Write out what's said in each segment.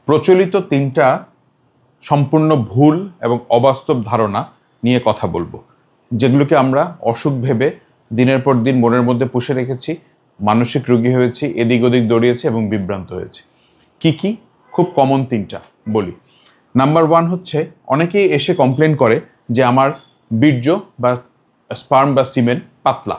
প্রচলিত তিনটা সম্পূর্ণ ভুল এবং অবাস্তব ধারণা নিয়ে কথা বলবো, যেগুলোকে আমরা অসুখ ভেবে দিনের পর দিন মনের মধ্যে পুষে রেখেছি, মানসিক রোগী হয়েছি, এদিক ওদিক দৌড়িয়েছি এবং বিভ্রান্ত হয়েছি। কি খুব কমন তিনটা বলি। নাম্বার 1 হচ্ছে, অনেকেই এসে কমপ্লেন করে যে আমার বীর্য বা স্পার্ম বা সিমেন পাতলা,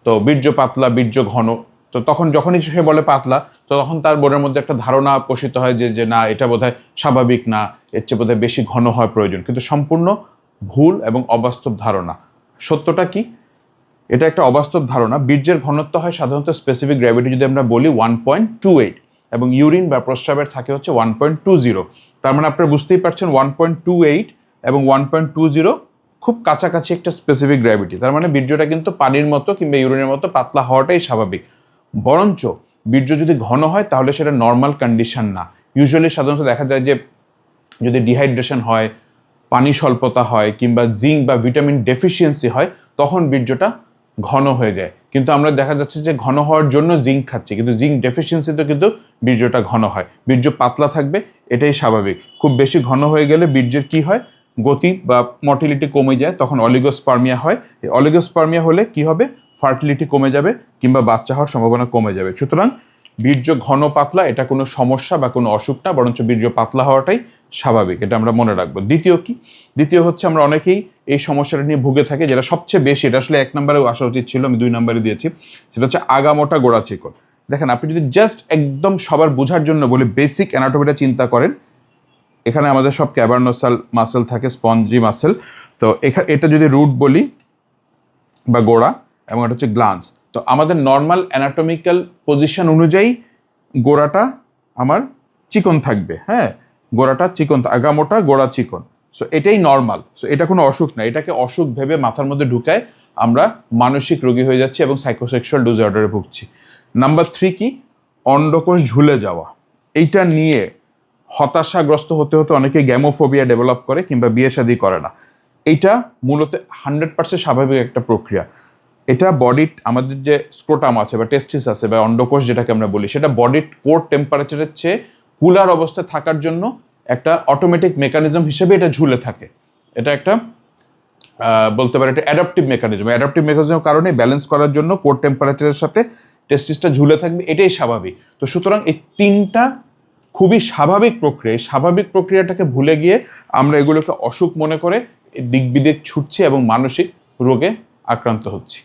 তো বীর্য পাতলা, বীর্য ঘন। তো তখন যখনই সে বলে পাতলা, তো তখন তার মনের মধ্যে একটা ধারণা পোষিত হয় যে যে না, এটা বোধহয় স্বাভাবিক না, এর চেয়ে বোধহয় বেশি ঘন হওয়া প্রয়োজন। কিন্তু সম্পূর্ণ ভুল এবং অবাস্তব ধারণা। সত্যটা কি? এটা একটা অবাস্তব ধারণা। বীর্যের ঘনত্ব হয় সাধারণত স্পেসিফিক গ্র্যাভিটি যদি আমরা বলি 1.28, এবং ইউরিন বা প্রস্রাবের থাকে হচ্ছে 1.20। তার মানে আপনারা বুঝতেই পারছেন 1.28 এবং 1.20 খুব কাছাকাছি একটা স্পেসিফিক গ্র্যাভিটি। তার মানে বীর্যটা কিন্তু পানির মতো কিংবা ইউরিনের মতো পাতলা হওয়াটাই স্বাভাবিক। বরঞ্চ বীর্য যদি ঘন হয় তাহলে সেটা নর্মাল কন্ডিশন না। ইউজুয়ালি সাধারণত দেখা যায় যে যদি ডিহাইড্রেশন হয়, পানি স্বল্পতা হয়, কিংবা জিঙ্ক বা ভিটামিন ডেফিসিয়েন্সি হয়, তখন বীর্যটা ঘন হয়ে যায়। কিন্তু আমরা দেখা যাচ্ছে যে ঘন হওয়ার জন্য জিঙ্ক খাচ্ছি, কিন্তু জিঙ্ক ডেফিসিয়েন্সিতে কিন্তু বীর্যটা ঘন হয়। বীর্য পাতলা থাকবে, এটাই স্বাভাবিক। খুব বেশি ঘন হয়ে গেলে বীর্যের কি হয়, গতি বা মর্টিলিটি কমে যায়, তখন অলিগোস্পার্মিয়া হয়। এই অলিগোস্পার্মিয়া হলে কি হবে, ফার্টিলিটি কমে যাবে কিংবা বাচ্চা হওয়ার সম্ভাবনা কমে যাবে। সুতরাং বীর্য ঘন পাতলা এটা কোনো সমস্যা বা কোনো অসুখ না, বরঞ্চ বীর্য পাতলা হওয়াটাই স্বাভাবিক। এটা আমরা মনে রাখবো। দ্বিতীয় হচ্ছে, আমরা অনেকেই এই সমস্যাটা নিয়ে ভুগে থাকে, যেটা সবচেয়ে বেশি, এটা আসলে 1 নম্বরেও আসা উচিত ছিল, আমি 2 নম্বরে দিয়েছি। সেটা হচ্ছে আগামোটা গোড়া চিকন। দেখেন, আপনি যদি জাস্ট একদম সবার বোঝার জন্য বলে বেসিক অ্যানাটমিটা চিন্তা করেন, এখানে আমাদের সব ক্যাভার্নোসাল মাসেল থাকে, স্পঞ্জি মাসেল। তো এটা যদি রুট বলি বা গোড়া, এবং এটা হচ্ছে গ্লান্স। তো আমাদের নর্মাল অ্যানাটমিক্যাল পজিশন অনুযায়ী গোড়াটা আমার চিকন থাকবে। হ্যাঁ, গোড়াটা চিকন, আগামোটা গোড়া চিকন। সো এটাই নর্মাল। সো এটা কোনো অসুখ না। এটাকে অসুখ ভেবে মাথার মধ্যে ঢুকায় আমরা মানসিক রোগী হয়ে যাচ্ছি এবং সাইকোসেক্সুয়াল ডিসঅর্ডারে ভুগছি। নাম্বার 3 কি, অন্ডকোষ ঝুলে যাওয়া। এইটা নিয়ে হতাশাগ্রস্ত হতে হতে অনেকে গ্যামোফোবিয়া ডেভেলপ করে কিংবা বিয়ে শাদী করে না। এইটা মূলত 100% স্বাভাবিক একটা প্রক্রিয়া। এটা বডির, আমাদের যে স্ক্রোটাম আছে বা টেস্টিস আছে বা অন্ডকোষ যেটাকে আমরা বলি, সেটা বডির কোর টেম্পারেচারের চেয়ে কুলার অবস্থায় থাকার জন্য একটা অটোমেটিক মেকানিজম হিসেবে এটা ঝুলে থাকে। এটা একটা বলতে পারে এটা অ্যাডাপটিভ মেকানিজম। অ্যাডাপটিভ মেকানিজমের কারণে ব্যালেন্স করার জন্য কোর টেম্পারেচারের সাথে টেস্টিসটা ঝুলে থাকবে, এটাই স্বাভাবিক। তো সুতরাং এই তিনটা খুবই স্বাভাবিক প্রক্রিয়া। এই স্বাভাবিক প্রক্রিয়াটাকে ভুলে গিয়ে আমরা এগুলোকে অসুখ মনে করে দিক বিদিক ছুটছি এবং মানসিক রোগে আক্রান্ত হচ্ছি।